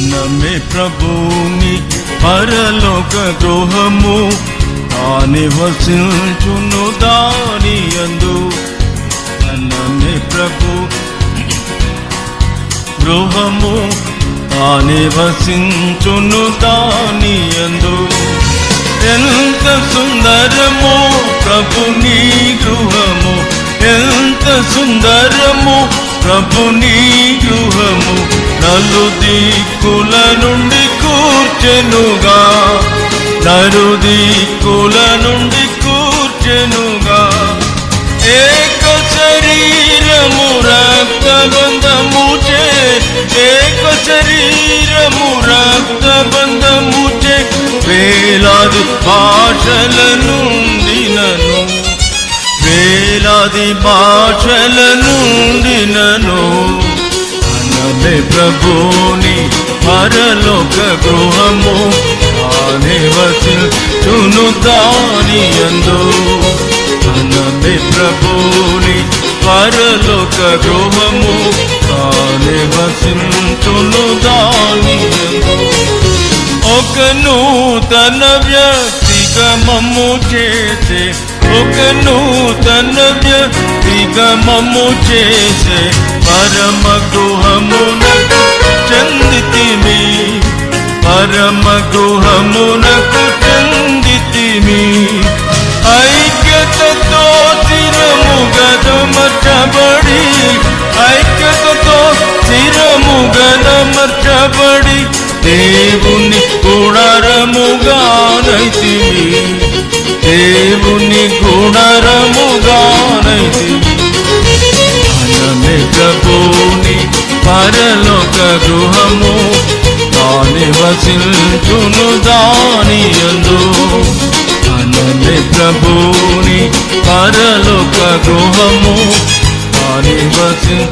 నమ్మే ప్రభుని పరలోక గృహము నివసించును దాని యందు. నమ్మే ప్రభు గృహము నివసించును దాని యందు. ఎంత సుందరము ప్రభుని గృహము, ఎంత సుందరము ప్రభుని గృహము. నలుదిక్కుల నుండి కూర్చెనుగా, నలుదిక్కుల నుండి కూర్చెనుగా. ఏక శరీరము రక్తబంధముచే, ఏక శరీరము రక్తబంధముచే. వేలాది భాషల నుండి నన్ను, వేలాది భాషల నుండి నన్ను. నమ్మే ప్రభుని పరలోక గృహము నివసించును దాని యందు. నమ్మే ప్రభుని పరలోక గృహము నివసించును దాని యందు. ఒక నూతన వ్యక్తిగమము చేసే, ఒక నూతన వ్యక్తిగమము చేసే. పరమ గృహమునకు చెందితిమి, పరమ గృహమునకు చెందితిమి. ఐక్యతతో స్థిరముగనమర్చబడి, ఐక్యతతో స్థిరముగనమర్చబడి. దేవుని గుణరముగానైతిమి, దేవుని గుణరముగానైతిమి. నమ్మే ప్రభుని పరలోక గృహము నివసించును దాని యందు. నమ్మే ప్రభుని పరలోక గృహము నివసించు